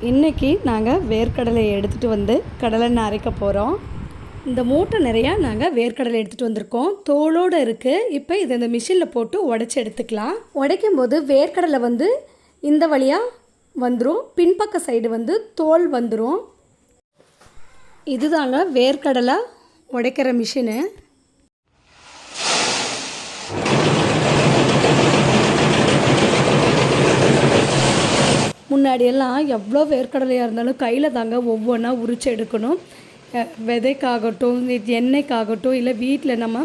இன்றைக்கி நாங்கள் வேர்க்கடலையை எடுத்துகிட்டு வந்து கடலெண்ணெய் அரைக்க போகிறோம். இந்த மூட்டை நிறையா நாங்கள் வேர்க்கடலை எடுத்துகிட்டு வந்திருக்கோம். தோலோடு இருக்குது. இப்போ இதை இந்த மிஷினில் போட்டு உடச்சி எடுத்துக்கலாம். உடைக்கும் போது வேர்க்கடலை வந்து இந்த வழியாக வந்துடும், பின்பக்க சைடு வந்து தோல் வந்துடும். இதுதாங்க வேர்க்கடலை உடைக்கிற மிஷினு. முன்னாடியெல்லாம் எவ்வளோ வேர்க்கடலையாக இருந்தாலும் கையில் தாங்க ஒவ்வொன்றா உரிச்சு எடுக்கணும். விதைக்காகட்டும், எண்ணெய்க்காகட்டும், இல்லை வீட்டில் நம்ம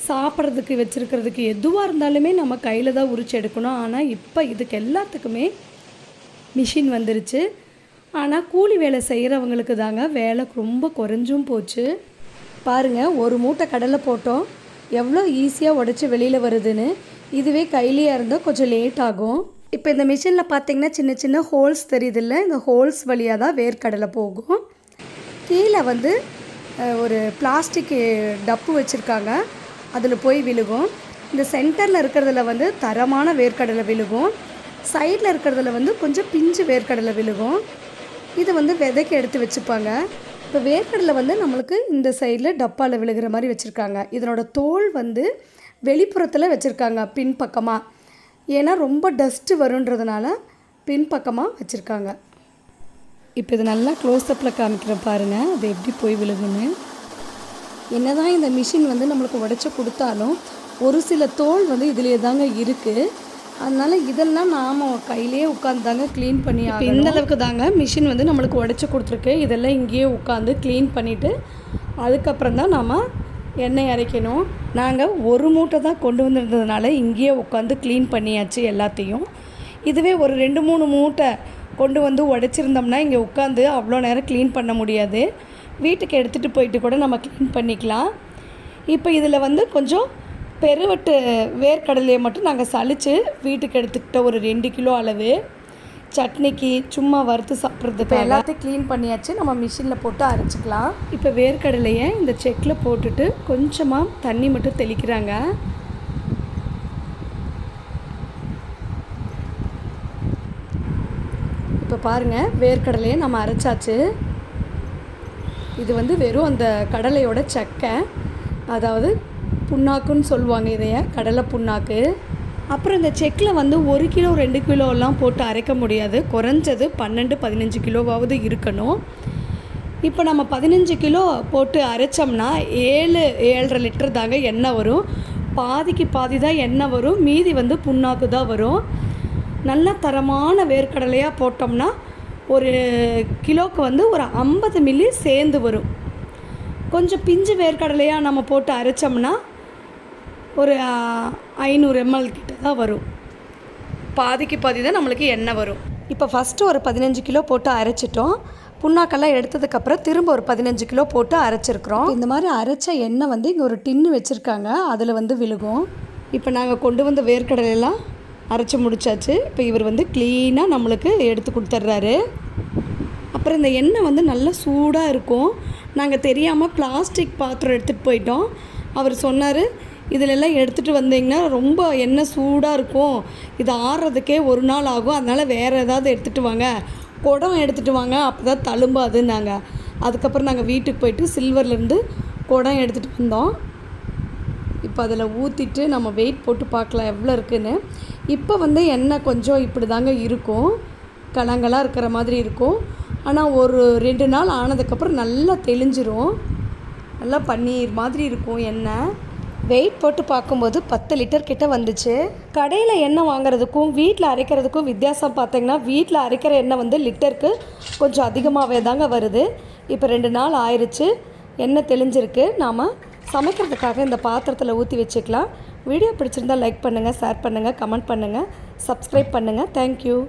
சாப்பிட்றதுக்கு வச்சுருக்கிறதுக்கு எதுவாக இருந்தாலுமே நம்ம கையில் தான் உரிச்சு எடுக்கணும். ஆனால் இப்போ இதுக்கு எல்லாத்துக்குமே மிஷின் வந்துருச்சு. ஆனால் கூலி வேலை செய்கிறவங்களுக்கு தாங்க வேலை ரொம்ப குறைஞ்சும் போச்சு. பாருங்கள், ஒரு மூட்டை கடலை போட்டோம், எவ்வளோ ஈஸியாக உடச்சி வெளியில் வருதுன்னு. இதுவே கையிலேயே இருந்தால் கொஞ்சம் லேட் ஆகும். இப்போ இந்த மிஷினில் பார்த்திங்கன்னா சின்ன சின்ன ஹோல்ஸ் தெரியுதில்ல, இந்த ஹோல்ஸ் வழியாக தான் வேர்க்கடலை போகும். கீழே வந்து ஒரு பிளாஸ்டிக் டப்பு வச்சுருக்காங்க, அதில் போய் விழுகும். இந்த சென்டரில் இருக்கிறதுல வந்து தரமான வேர்க்கடலை விழுகும், சைடில் இருக்கிறதுல வந்து கொஞ்சம் பிஞ்சு வேர்க்கடலை விழுகும். இது வந்து விதைக்கு எடுத்து வச்சுப்பாங்க. இப்போ வேர்க்கடலை வந்து நம்மளுக்கு இந்த சைடில் டப்பாவில் விழுகிற மாதிரி வச்சுருக்காங்க. இதனோட தோல் வந்து வெளிப்புறத்தில் வச்சுருக்காங்க, பின்பக்கமாக. ஏன்னா ரொம்ப டஸ்ட்டு வருன்றதுனால பின்பக்கமாக வச்சுருக்காங்க. இப்போ இது நல்லா க்ளோஸ்அப்பில் காமிக்கிறேன் பாருங்கள், அது எப்படி போய் விழுகுன்னு. என்ன தான் இந்த மிஷின் வந்து நம்மளுக்கு உடச்சி கொடுத்தாலும் ஒரு சில தோல் வந்து இதிலே தாங்க இருக்குது. அதனால் இதெல்லாம் நாம் கையிலே உட்காந்து தாங்க க்ளீன் பண்ணி இந்த அளவுக்கு தாங்க மிஷின் வந்து நம்மளுக்கு உடச்சி கொடுத்துருக்கு. இதெல்லாம் இங்கேயே உட்காந்து க்ளீன் பண்ணிவிட்டு அதுக்கப்புறம் தான் நாம் எண்ணெய் அரைக்கணும். நாங்கள் ஒரு மூட்டை தான் கொண்டு வந்துருந்ததுனால இங்கேயே உட்காந்து க்ளீன் பண்ணியாச்சு எல்லாத்தையும். இதுவே ஒரு 2-3 மூட்டை கொண்டு வந்து உடைச்சிருந்தோம்னா இங்கே உட்காந்து அவ்வளோ நேரம் க்ளீன் பண்ண முடியாது. வீட்டுக்கு எடுத்துகிட்டு போயிட்டு கூட நம்ம க்ளீன் பண்ணிக்கலாம். இப்போ இதில் வந்து கொஞ்சம் பெருவட்டு வேர்க்கடலையை மட்டும் நாங்கள் சலித்து வீட்டுக்கு எடுத்துக்கிட்ட ஒரு 2 கிலோ அளவு சட்னிக்கு சும்மா வறுத்து சாப்பிட்றதுக்கு எல்லாத்தையும் க்ளீன் பண்ணியாச்சு. நம்ம மிஷினில் போட்டு அரைச்சிக்கலாம். இப்போ வேர்க்கடலையை இந்த செக்கில் போட்டுட்டு கொஞ்சமாக தண்ணி மட்டும் தெளிக்கிறாங்க. இப்போ பாருங்கள், வேர்க்கடலையை நம்ம அரைச்சாச்சு. இது வந்து வெறும் அந்த கடலையோட சக்கை, அதாவது புண்ணாக்குன்னு சொல்லுவாங்க இதைய, கடலை புண்ணாக்கு. அப்புறம் இந்த செக்கில் வந்து 1 கிலோ 2 கிலோலாம் போட்டு அரைக்க முடியாது. குறைஞ்சது 12-15 கிலோவாவது இருக்கணும். இப்போ நம்ம 15 கிலோ போட்டு அரைச்சோம்னா 7-7.5 லிட்டர் தாங்க எண்ணெய் வரும். பாதிக்கு பாதி தான் எண்ணெய் வரும், மீதி வந்து புண்ணாக்கு தான் வரும். நல்ல தரமான வேர்க்கடலையாக போட்டோம்னா ஒரு கிலோவுக்கு வந்து ஒரு 50 மில்லி சேர்ந்து வரும். கொஞ்சம் பிஞ்சு வேர்க்கடலையாக நம்ம போட்டு அரைச்சோம்னா ஒரு 500 ml கிட்ட தான் வரும். பாதிக்கு பாதி தான் நம்மளுக்கு எண்ணெய் வரும். இப்போ ஃபஸ்ட்டு ஒரு 15 கிலோ போட்டு அரைச்சிட்டோம். புண்ணாக்கெல்லாம் எடுத்ததுக்கப்புறம் திரும்ப ஒரு 15 கிலோ போட்டு அரைச்சிருக்கிறோம். இந்த மாதிரி அரைச்ச எண்ணெய் வந்து இங்கே ஒரு டின்னு வச்சுருக்காங்க, அதில் வந்து விழுகும். இப்போ நாங்கள் கொண்டு வந்த வேர்க்கடலையெல்லாம் அரைச்சி முடிச்சாச்சு. இப்போ இவர் வந்து க்ளீனாக நம்மளுக்கு எடுத்து கொடுத்துட்றாரு. அப்புறம் இந்த எண்ணெய் வந்து நல்லா சூடாக இருக்கும். நாங்கள் தெரியாமல் பிளாஸ்டிக் பாத்திரம் எடுத்துகிட்டு போயிட்டோம். அவர் சொன்னார், இதிலெல்லாம் எடுத்துகிட்டு வந்தீங்கன்னா ரொம்ப எண்ணெய் சூடாக இருக்கும், இது ஆறுறதுக்கே ஒரு நாள் ஆகும், அதனால் வேறு ஏதாவது எடுத்துகிட்டு வாங்க, குடம் எடுத்துகிட்டு வாங்க, அப்போ தான் தழும்பாதுன்னாங்க. அதுக்கப்புறம் நாங்கள் வீட்டுக்கு போயிட்டு சில்வர்லேருந்து குடம் எடுத்துகிட்டு வந்தோம். இப்போ அதில் ஊற்றிட்டு நம்ம வெயிட் போட்டு பார்க்கலாம் எவ்வளோ இருக்குதுன்னு. இப்போ வந்து எண்ணெய் கொஞ்சம் இப்படி தாங்க இருக்கும், கலங்களாக இருக்கிற மாதிரி இருக்கும். ஆனால் ஒரு 2 நாள் ஆனதுக்கப்புறம் நல்லா தெளிஞ்சிரும், நல்லா பன்னீர் மாதிரி இருக்கும் எண்ணெய். வெயிட் போட்டு பார்க்கும்போது 10 லிட்டர் கிட்ட வந்துச்சு. கடையில் எண்ணெய் வாங்குறதுக்கும் வீட்டில் அரைக்கிறதுக்கும் வித்தியாசம் பார்த்திங்கன்னா, வீட்டில் அரைக்கிற எண்ணெய் வந்து லிட்டருக்கு கொஞ்சம் அதிகமாகவே தாங்க வருது. இப்போ 2 நாள் ஆயிடுச்சு, எண்ணெய் தெளிஞ்சிருக்கு. நாம் சமைக்கிறதுக்காக இந்த பாத்திரத்தில் ஊற்றி வச்சுக்கலாம். வீடியோ பிடிச்சிருந்தால் லைக் பண்ணுங்கள், ஷேர் பண்ணுங்கள், கமெண்ட் பண்ணுங்கள், சப்ஸ்கிரைப் பண்ணுங்கள். தேங்க்யூ.